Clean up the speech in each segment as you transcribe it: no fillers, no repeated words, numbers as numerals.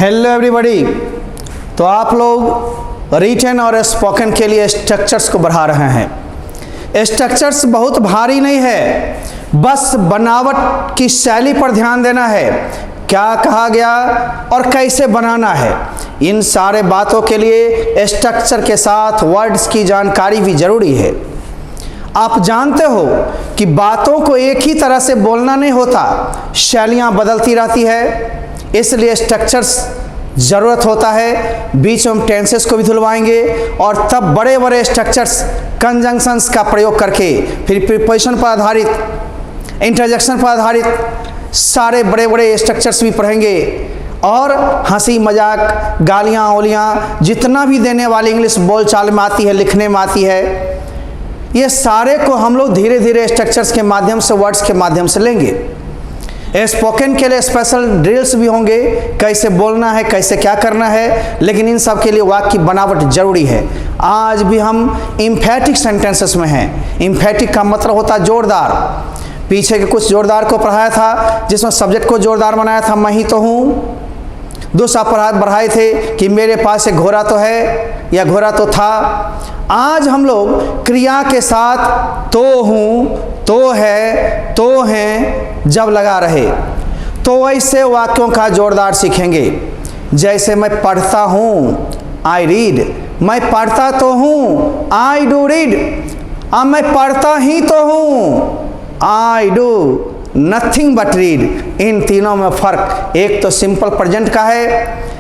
Hello everybody. तो आप लोग रिटन और स्पोकन के लिए स्ट्रक्चर्स को बढ़ा रहे हैं। स्ट्रक्चर्स बहुत भारी नहीं है, बस बनावट की शैली पर ध्यान देना है, क्या कहा गया और कैसे बनाना है। इन सारे बातों के लिए स्ट्रक्चर के साथ वर्ड्स की जानकारी भी जरूरी है। आप जानते हो कि बातों को एक ही तरह से बोलना नहीं होता, शैलियाँ बदलती रहती है, इसलिए स्ट्रक्चर्स ज़रूरत होता है। बीच में हम टेंसेस को भी धुलवाएंगे और तब बड़े बड़े स्ट्रक्चर्स कंजंक्शंस का प्रयोग करके फिर प्रीपोजिशन पर आधारित, इंटरजेक्शन पर आधारित सारे बड़े बड़े स्ट्रक्चर्स भी पढ़ेंगे। और हंसी मजाक, गालियाँ ओलियाँ जितना भी देने वाली इंग्लिश बोलचाल में आती है, लिखने में आती है, ये सारे को हम लोग धीरे धीरे स्ट्रक्चर्स के माध्यम से, वर्ड्स के माध्यम से लेंगे। स्पोकन के लिए स्पेशल ड्रिल्स भी होंगे, कैसे बोलना है, कैसे क्या करना है, लेकिन इन सब के लिए वाक्य की बनावट जरूरी है। आज भी हम इम्फेटिक सेंटेंसेस में हैं। इम्फेटिक का मतलब होता है जोरदार। पीछे के कुछ जोरदार को पढ़ाया था, जिसमें सब्जेक्ट को जोरदार बनाया था, मैं ही तो हूँ। दूसरा पढ़ाए थे कि मेरे पास एक घोड़ा तो है या घोड़ा तो था। आज हम लोग क्रिया के साथ तो हूँ, तो है, तो हैं जब लगा रहे, तो ऐसे वाक्यों का जोरदार सीखेंगे। जैसे मैं पढ़ता हूँ, आई रीड, मैं पढ़ता तो हूँ, आई डू रीड। अब मैं पढ़ता ही तो हूँ, I do nothing but read. इन तीनों में फर्क, एक तो सिंपल प्रेजेंट का है,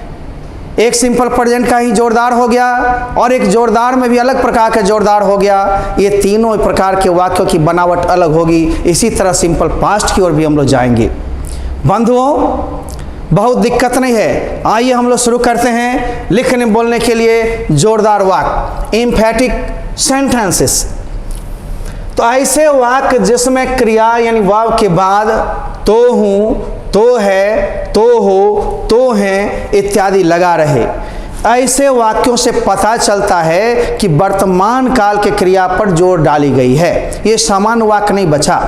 एक सिंपल प्रेजेंट का ही जोरदार हो गया, और एक जोरदार में भी अलग प्रकार का जोरदार हो गया। ये तीनों प्रकार के वाक्यों की बनावट अलग होगी। इसी तरह सिंपल पास्ट की ओर भी हम लोग जाएंगे। बंधुओं, बहुत दिक्कत नहीं है। आइए हम लोग शुरू करते हैं लिखने बोलने के लिए जोरदार वाक्य, एम्फेटिक सेंटेंसेस। तो ऐसे वाक्य जिसमें क्रिया यानी वर्ब के बाद तो हूँ, तो है, तो हो, तो हैं इत्यादि लगा रहे। ऐसे वाक्यों से पता चलता है कि वर्तमान काल के क्रिया पर जोर डाली गई है, ये सामान्य वाक्य नहीं बचा।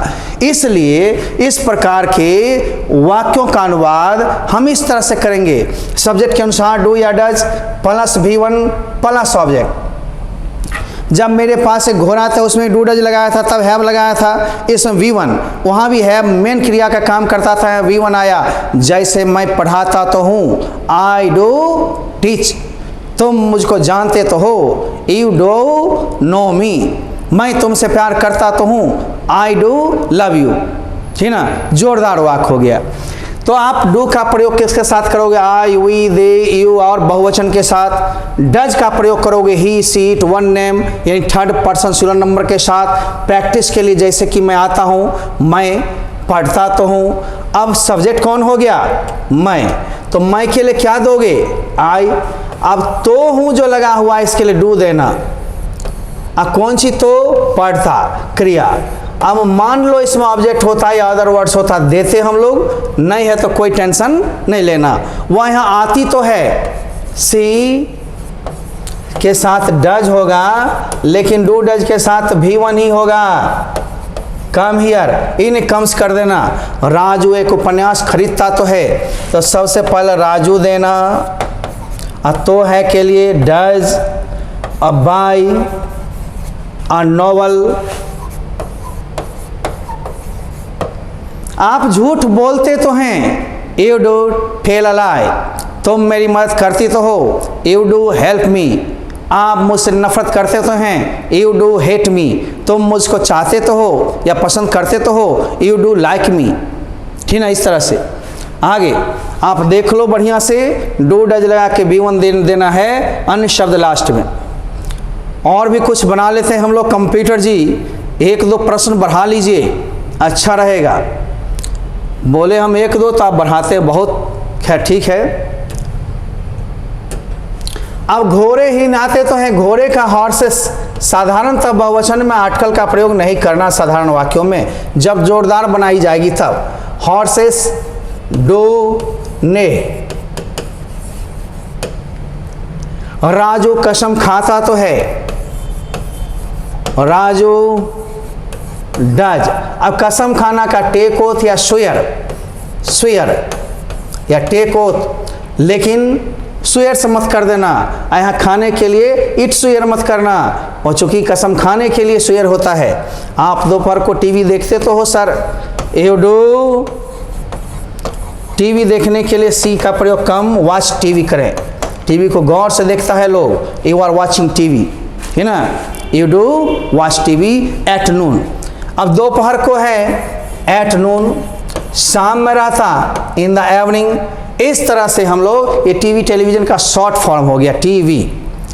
इसलिए इस प्रकार के वाक्यों का अनुवाद हम इस तरह से करेंगे। सब्जेक्ट के अनुसार डू या does plus V1 plus object. जब मेरे पास एक घोड़ा था, उसमें डू डज लगाया था, तब हैव लगाया था। इसमें V1, वहाँ भी हैव मेन क्रिया का काम करता था, V1 आया। जैसे मैं पढ़ाता तो हूँ, आई डू टीच। तुम मुझको जानते तो हो, यू डू नो मी। मैं तुमसे प्यार करता तो हूँ, आई डू लव यू। ठीक ना, जोरदार वाक्य हो गया। तो आप डू का प्रयोग किसके साथ करोगे? आई, वी, दे, यू, और बहुवचन के साथ। डज का प्रयोग करोगे ही, सी, इट, वन नेम यानी थर्ड पर्सन सिंगुलर नंबर के साथ। प्रैक्टिस के लिए जैसे कि मैं आता हूँ, मैं पढ़ता तो हूँ। अब सब्जेक्ट कौन हो गया? मैं। तो मैं के लिए क्या दोगे? आई। अब तो हूँ जो लगा हुआ है, इसके लिए डू देना। अब कौन सी? तो पढ़ता क्रिया। अब मान लो इसमें ऑब्जेक्ट होता है या अदर वर्ड्स होता, देते हम लोग, नहीं है तो कोई टेंशन नहीं लेना। वह यहाँ आती तो है, सी के साथ डज होगा, लेकिन डू डज के साथ V1 ही होगा। कम हियर, इन कम्स कर देना। राजू एक उपन्यास खरीदता तो है, तो सबसे पहले राजू देना। तो है के लिए does, a by, a novel. आप झूठ बोलते तो हैं, यू डू टेल अ लाई। तुम मेरी मदद करती तो हो, यू डू हेल्प मी। आप मुझसे नफरत करते तो हैं, यू डू हेट मी। तुम मुझको चाहते तो हो या पसंद करते तो हो, यू डू लाइक मी। ठीक ना, इस तरह से आगे आप देख लो बढ़िया से। डू डज लगा के V1 देना है, अन्य शब्द लास्ट में। और भी कुछ बना लेते हैं हम लोग। कंप्यूटर जी, एक दो प्रश्न बढ़ा लीजिए, अच्छा रहेगा। बोले हम एक दो, तो आप बढ़ाते बहुत, खैर ठीक है। अब घोड़े ही नाते तो हैं, घोड़े का हॉर्सेस साधारणतः बहुवचन में आर्टिकल का प्रयोग नहीं करना साधारण वाक्यों में, जब जोरदार बनाई जाएगी तब। हॉर्सेस, डू, ने। राजू कसम खाता तो है, राजू डज। अब कसम खाना का टेक ओथ या स्वेयर, स्वेयर या टेक ओथ लेकिन स्वेयर से मत कर देना। यहाँ खाने के लिए इट स्वेयर मत करना, और चूंकि कसम खाने के लिए स्वेयर होता है। आप दोपहर को टीवी देखते तो हो सर, यू डू। टीवी देखने के लिए सी का प्रयोग कम, वॉच टीवी करें। टीवी को गौर से देखता है लोग, यू आर वॉचिंग टीवी, है ना, you do watch TV at noon. अब दोपहर को है एट नून, शाम में रहता इन द इवनिंग। इस तरह से हम लोग, ये टीवी टेलीविजन का शॉर्ट फॉर्म हो गया टीवी,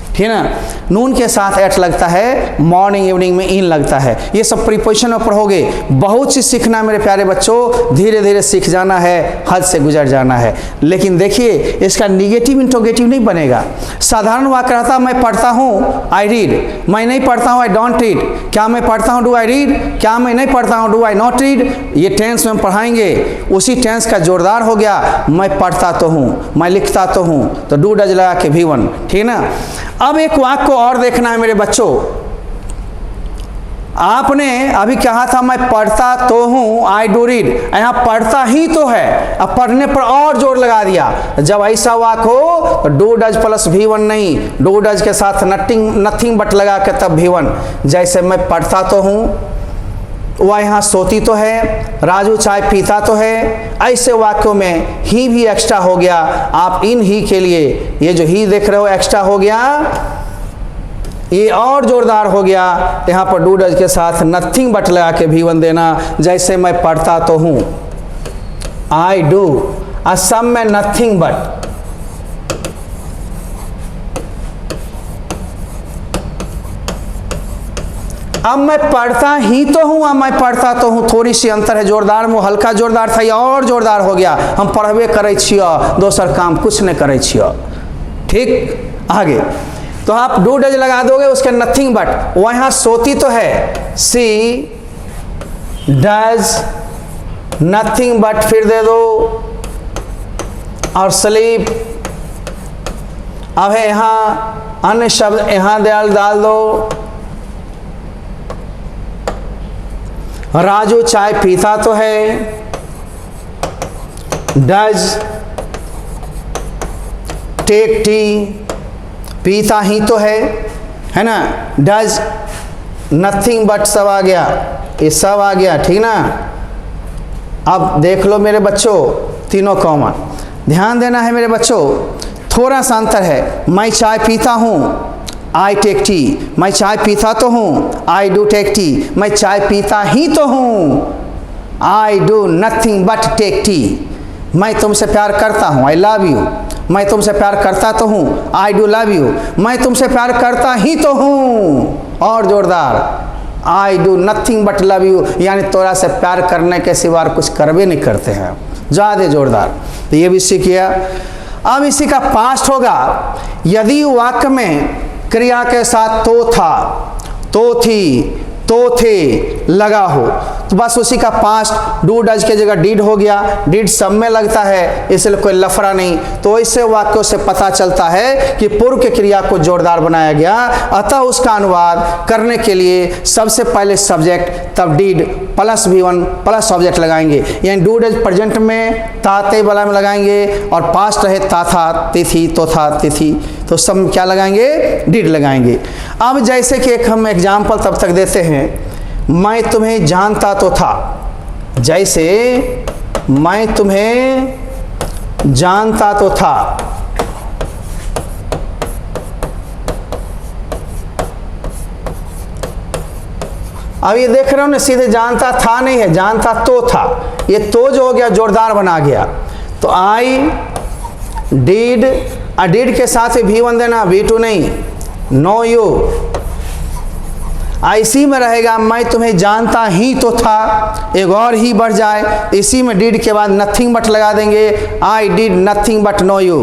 ठीक है ना। नून के साथ एट लगता है, मॉर्निंग इवनिंग में इन लगता है। ये सब प्रीपोजिशन में पढ़ोगे। बहुत चीज़ सीखना मेरे प्यारे बच्चों, धीरे धीरे सीख जाना है, हद से गुजर जाना है। लेकिन देखिए इसका निगेटिव इंट्रोगेटिव नहीं बनेगा। साधारण वाक्य रहता मैं पढ़ता हूँ, आई रीड। मैं नहीं पढ़ता हूँ, आई डोंट रीड। क्या मैं पढ़ता हूँ, डू आई रीड। क्या मैं नहीं पढ़ता हूँ, डू आई नॉट रीड। ये टेंस में हम पढ़ाएंगे। उसी टेंस का जोरदार हो गया, मैं पढ़ता तो हूँ, मैं लिखता तो हूँ, तो डू डज लगा के V1, ठीक ना। अब एक वाक्य को और देखना है मेरे बच्चों। आपने अभी कहा था मैं पढ़ता तो हूं, आई डू रीड। यहां पढ़ता ही तो है, अब पढ़ने पर और जोर लगा दिया। जब ऐसा वाक्य हो तो डू डज प्लस V1 नहीं, डू डज के साथ नथिंग बट लगा के तब V1। जैसे मैं पढ़ता तो हूं, वह यहाँ सोती तो है, राजू चाय पीता तो है। ऐसे वाक्यों में ही भी एक्स्ट्रा हो गया। आप इन ही के लिए ये जो ही देख रहे हो एक्स्ट्रा हो गया, ये और जोरदार हो गया। यहाँ पर डू डज के साथ नथिंग बट लगा के V1 देना। जैसे मैं पढ़ता तो हूँ, आई डू, असम में नथिंग बट। अब मैं पढ़ता ही तो हूँ, अब मैं पढ़ता तो हूँ, थोड़ी सी अंतर है। जोरदार में हल्का जोरदार था, या और जोरदार हो गया। हम पढ़बे करे छियो, दोसर काम कुछ नहीं करे छियो, ठीक। आगे तो आप डू डज लगा दोगे, उसके नथिंग बट। वहाँ सोती तो है, सी डज नथिंग बट, फिर दे दो और स्लीप। अब है यहाँ अन्य शब्द, यहाँ डाल दो। राजू चाय पीता तो है, डज टेक टी, पीता ही तो है ना। डज नथिंग बट सब आ गया, ये सब आ गया, ठीक ना। अब देख लो मेरे बच्चों, तीनों कॉमन। ध्यान देना है मेरे बच्चों, थोड़ा सा अंतर है। मैं चाय पीता हूँ, आई टेक टी। मैं चाय पीता तो हूँ, आई डू टेक टी। मैं चाय पीता ही तो हूँ, I do nothing but take tea. मैं तुमसे प्यार करता हूँ, आई लव यू। मैं तुमसे प्यार करता तो हूँ, आई डू लव यू। मैं तुमसे प्यार करता ही तो हूँ, और जोरदार, आई do nothing but love you, यानी तोरा से प्यार करने के सिवा कुछ करवे नहीं करते हैं। ज़्यादा जोरदार। तो ये भी सीख गया। अब इसी का पास्ट होगा। यदि वाक्य में क्रिया के साथ तो था, तो थी, तो थे लगा हो, तो बस उसी का पास्ट डू डज के जगह डिड हो गया। डिड सब में लगता है, इसलिए कोई लफड़ा नहीं। तो ऐसे वाक्यों से पता चलता है कि पूर्व के क्रिया को जोरदार बनाया गया। अतः उसका अनुवाद करने के लिए सबसे पहले सब्जेक्ट, तब did plus V1 plus object लगाएंगे। यानी डू डज प्रेजेंट में ताते वाला में लगाएंगे, और पास्ट रहे ता था, तिथि, तो था, तिथि, तो सब में क्या लगाएंगे, डिड लगाएंगे। अब जैसे कि एक हम एग्जाम्पल तब तक देते हैं, मैं तुम्हें जानता तो था। जैसे मैं तुम्हें जानता तो था, अब ये देख रहे हो ना, सीधे जानता था नहीं है, जानता तो था। ये तो जो हो गया जोरदार बना गया। तो आई डिड, डिड के साथ V1 देना, V2 नहीं। नो यू, इसी में रहेगा मैं तुम्हें जानता ही तो था, एक और ही बढ़ जाए, इसी में डिड के बाद नथिंग बट लगा देंगे। I did nothing but know you.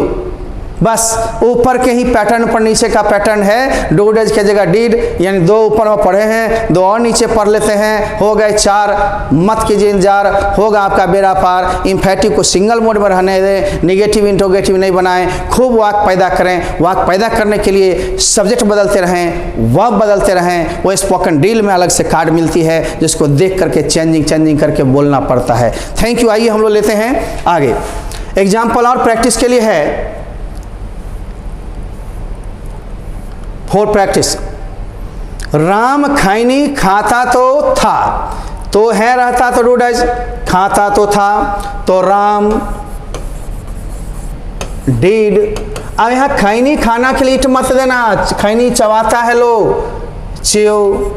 बस ऊपर के ही पैटर्न पर नीचे का पैटर्न है। डू डज के जगह डिड, यानी दो ऊपर में पढ़े हैं, दो और नीचे पढ़ लेते हैं, हो गए 4। मत कीजिए इंतजार, होगा आपका बेड़ा पार। इम्फेटिव को सिंगल मोड में रहने दें, निगेटिव इंट्रोगेटिव नहीं बनाएं। खूब वाक्य पैदा करें। वाक्य पैदा करने के लिए सब्जेक्ट बदलते रहें, वर्ब बदलते रहें। वो स्पोकन ड्रिल में अलग से कार्ड मिलती है, जिसको देख करके चेंजिंग करके बोलना पड़ता है। Thank you. आइए हम लोग लेते हैं आगे। एग्जाम्पल और प्रैक्टिस के लिए है, 4 प्रैक्टिस। राम खैनी खाता तो था, तो है रहता तो रूड एज, खाता तो था तो राम डिड। अब यहाँ खैनी खाना के लिए इट मत देना, खैनी चबाता है लोग, च्यू।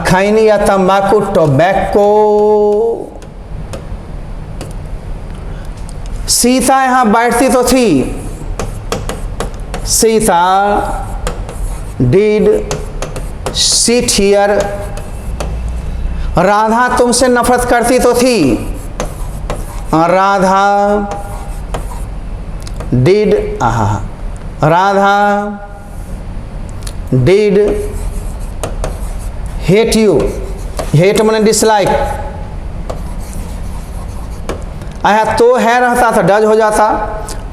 खैनी या तंबाकू टोबैको। सीता यहाँ बैठती तो थी, Sita did sit here. Radha तुमसे नफरत करती तो थी, Radha did, Radha did hate you. Hate मैंने डिसलाइक। आया तो है रहता था डज हो जाता।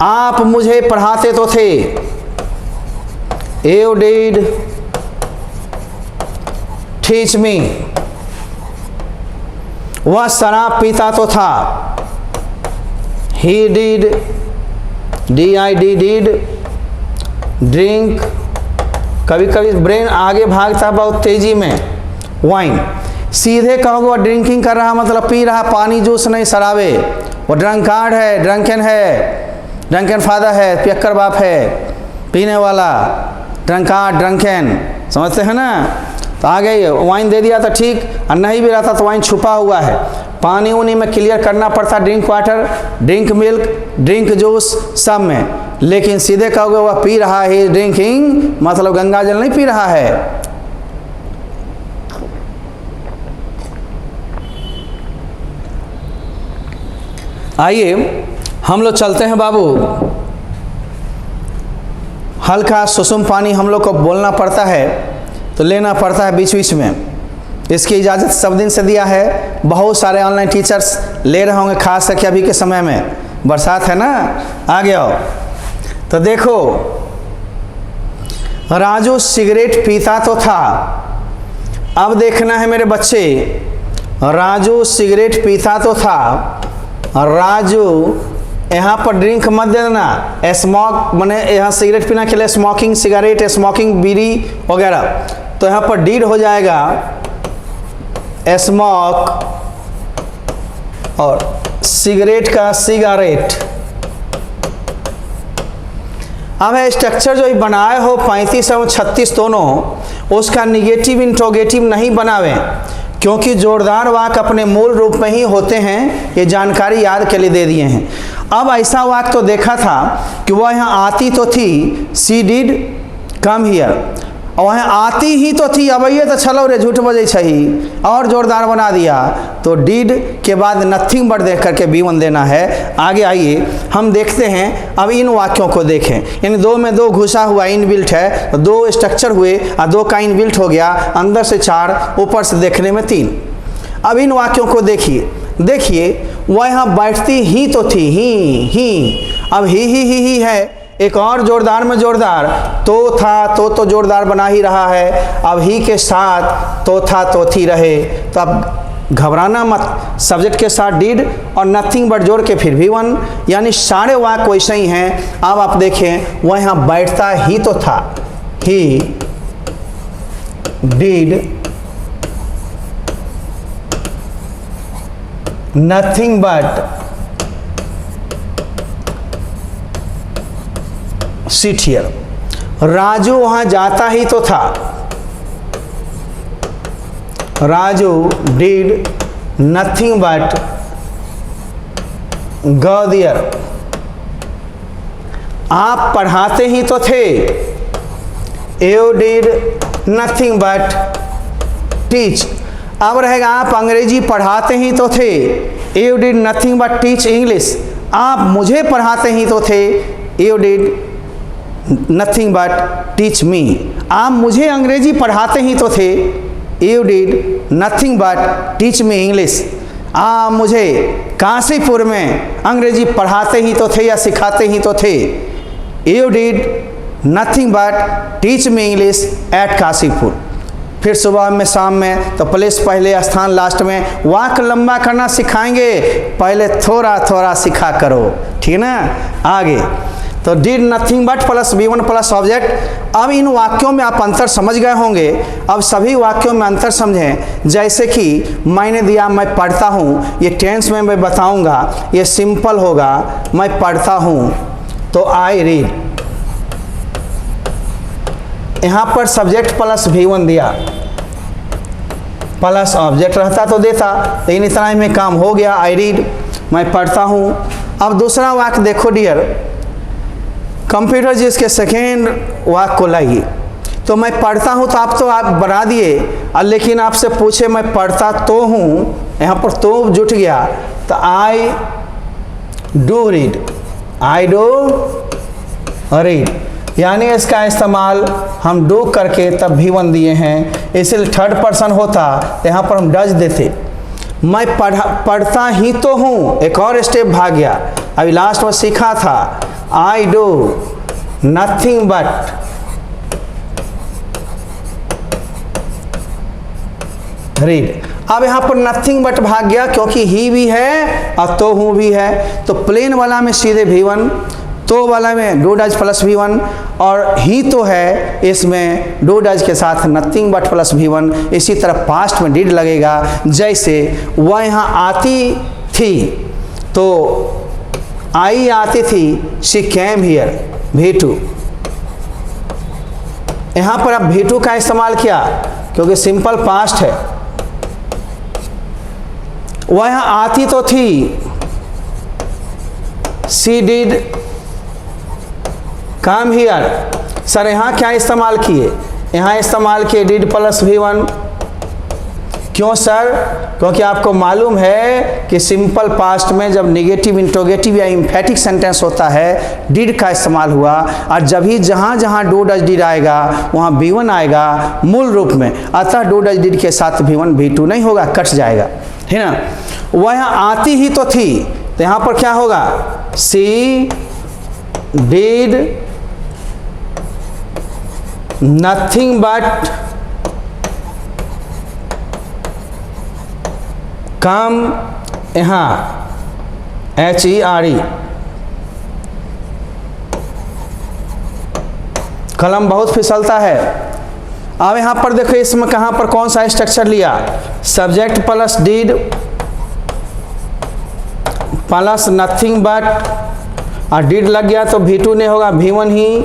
आप मुझे पढ़ाते तो थे, यू डिड टीच मी। वह शराब पीता तो था, ही डिड DID ड्रिंक। कभी कभी ब्रेन आगे भागता बहुत तेजी में। वाइन सीधे कहोगे वो ड्रिंकिंग कर रहा मतलब पी रहा, पानी जूस नहीं शराबे। वो ड्रंकार्ड है, ड्रंकन है, ड्रंकन फादर है, पियक्कर बाप है, पीने वाला ड्रंकार्ड ड्रंकन, समझते हैं ना। तो आ गई वाइन दे दिया तो ठीक, और नहीं भी रहता तो वाइन छुपा हुआ है। पानी उनी में क्लियर करना पड़ता, drink water, drink milk, drink juice सब में। लेकिन सीधे कहोगे वह पी रहा है, ड्रिंकिंग मतलब गंगा जल नहीं पी रहा है। आइए हम लोग चलते हैं बाबू। हल्का सुसुम पानी हम लोग को बोलना पड़ता है तो लेना पड़ता है बीच बीच में। इसकी इजाज़त सब दिन से दिया है, बहुत सारे ऑनलाइन टीचर्स ले रहे होंगे, खास करके अभी के समय में, बरसात है ना। आगे आओ तो देखो, राजू सिगरेट पीता तो था। अब देखना है मेरे बच्चे, राजू सिगरेट पीता तो था, राजू यहाँ पर ड्रिंक मत दे देना। स्मोक मैंने यहाँ सिगरेट पीना के लिए स्मोकिंग सिगरेट, स्मोकिंग बीड़ी वगैरह, तो यहाँ पर डीड हो जाएगा स्मोक और सिगरेट का सिगारेट। अब है स्ट्रक्चर जो बनाए हो 35 और 36 दोनों, उसका निगेटिव इंट्रोगेटिव नहीं बनावे, क्योंकि जोरदार वाक्य अपने मूल रूप में ही होते हैं। ये जानकारी याद के लिए दे दिए हैं। अब ऐसा वाक्य तो देखा था कि वह यहाँ आती तो थी, सी डिड कम हियर, और वह आती ही तो थी। अब ये तो चलो रे झूठ बजे छही, और जोरदार बना दिया तो डिड के बाद नथिंग बट देख करके B1 देना है। आगे आइए हम देखते हैं। अब इन वाक्यों को देखें, यानी दो में दो घुसा हुआ इनबिल्ट है, तो दो स्ट्रक्चर हुए और दो का इनबिल्ट हो गया, अंदर से 4, ऊपर से देखने में 3। अब इन वाक्यों को देखिए, देखिए वह यहाँ बैठती ही तो थी, ही। अब ही है, एक और जोरदार में जोरदार तो था, तो जोरदार बना ही रहा है। अब ही के साथ तो था तो थी रहे, तो अब घबराना मत, सब्जेक्ट के साथ डिड और नथिंग बट जोड़ के फिर B1, यानी सारे वाक्य वैसे ही हैं। अब आप देखें, वह यहाँ बैठता ही तो था, he did nothing but sit here. Raju वहां जाता ही तो था, Raju did nothing but go there. आप पढ़ाते ही तो थे, you did nothing but teach. अब रहेगा आप अंग्रेजी पढ़ाते ही तो थे, you did nothing but teach English. आप मुझे पढ़ाते ही तो थे, you did nothing but teach me. आप मुझे अंग्रेजी पढ़ाते ही तो थे, you did nothing but teach me English. आप मुझे काशीपुर में अंग्रेजी पढ़ाते ही तो थे या सिखाते ही तो थे, you did nothing but teach me English at Kashipur. फिर सुबह में शाम में, तो प्लेस पहले, स्थान लास्ट में। वाक्य लंबा करना सिखाएंगे, पहले थोड़ा थोड़ा सिखा करो, ठीक है ना। आगे तो did nothing but plus V1 plus object. अब इन वाक्यों में आप अंतर समझ गए होंगे। अब सभी वाक्यों में अंतर समझें। जैसे कि मैंने दिया मैं पढ़ता हूँ, ये टेंस में मैं बताऊंगा, ये सिंपल होगा, मैं पढ़ता हूँ तो आई रीड। यहाँ पर सब्जेक्ट प्लस V1 दिया, प्लस ऑब्जेक्ट रहता तो देता, लेकिन इतना ही में काम हो गया, आई रीड, मैं पढ़ता हूँ। अब दूसरा वाक्य देखो डियर, कंप्यूटर जिसके सेकेंड वाक्य को लाइए। तो मैं पढ़ता हूँ तो आप बना दिए, लेकिन आपसे पूछे मैं पढ़ता तो हूँ, यहाँ पर तो जुट गया, तो I do read, I do read, यानी इसका इस्तेमाल हम डू करके तब V1 दिए हैं। इसलिए थर्ड पर्सन होता तो यहाँ पर हम डज देते। मैं पढ़ता ही तो हूँ, एक और स्टेप भाग गया। अभी लास्ट में सीखा था आई डू नथिंग बट रीड। अब यहाँ पर नथिंग बट भाग गया क्योंकि ही भी है और तो हूँ भी है। तो प्लेन वाला में सीधे V1, तो वाला में डू डज प्लस V1, और ही तो है इसमें डू डज के साथ नथिंग बट प्लस V1। इसी तरह पास्ट में डिड लगेगा। जैसे वह यहाँ आती थी तो आई आती थी, शी कैम हियर, V2। यहाँ पर अब V2 का इस्तेमाल किया क्योंकि सिंपल पास्ट है। वह यहाँ आती तो थी, she did come here. Sir यहाँ क्या इस्तेमाल किए? यहाँ इस्तेमाल किए डिड प्लस V1। क्यों सर? क्योंकि आपको मालूम है कि सिंपल पास्ट में जब नेगेटिव, इंट्रोगेटिव या इम्फेटिक सेंटेंस होता है डिड का इस्तेमाल हुआ, और जब ही जहाँ जहाँ डू डज डिड आएगा वहाँ V1 आएगा मूल रूप में। अतः डू डज डिड के साथ V1 V2 नहीं होगा, कट जाएगा, है ना। वह यहाँ आती ही तो थी, तो यहाँ पर क्या होगा? सी डिड नथिंग बट कम, यहाँ HERE। कलम बहुत फिसलता है। अब यहाँ पर देखो इसमें कहाँ पर कौन सा स्ट्रक्चर लिया? Subject plus did plus nothing but, और डिड लग गया तो V2 नहीं होगा, V1 ही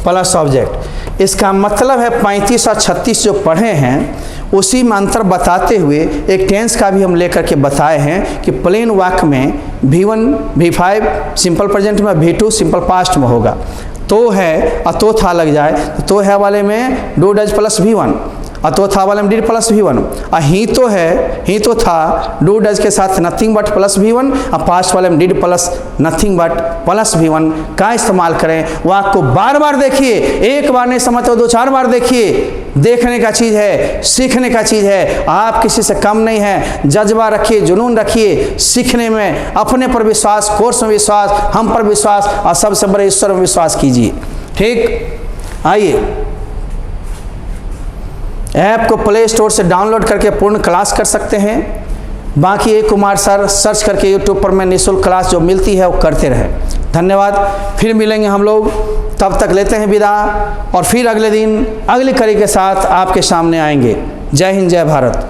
प्लस ऑब्जेक्ट। इसका मतलब है 35 और 36 जो पढ़े हैं उसी में अंतर बताते हुए एक टेंस का भी हम लेकर के बताए हैं कि प्लेन वाक्य में V1 V5 सिंपल प्रेजेंट में, V2 सिंपल पास्ट में होगा। तो है और तो था लग जाए तो है वाले में डू डज प्लस V1, और तो था वाले में डिड प्लस V1, और ही तो है, ही तो था डू डज के साथ नथिंग बट प्लस V1, और पास्ट वाले में did plus nothing but plus V1 का इस्तेमाल करें। वाक्य को बार बार देखिए, एक बार नहीं समझते हो 2-4 बार देखिए। देखने का चीज़ है, सीखने का चीज़ है, आप किसी से कम नहीं है। जज्बा रखिए, जुनून रखिए सीखने में, अपने पर विश्वास, कोर्स में विश्वास, हम पर विश्वास, और सबसे बड़े ईश्वर में विश्वास कीजिए। ठीक, आइए ऐप को प्ले स्टोर से डाउनलोड करके पूर्ण क्लास कर सकते हैं। बाकी ए कुमार सर सर्च करके यूट्यूब पर मैं निःशुल्क क्लास जो मिलती है वो करते रहें। धन्यवाद। फिर मिलेंगे हम लोग, तब तक लेते हैं विदा, और फिर अगले दिन अगली कड़ी के साथ आपके सामने आएंगे। जय हिंद, जय भारत।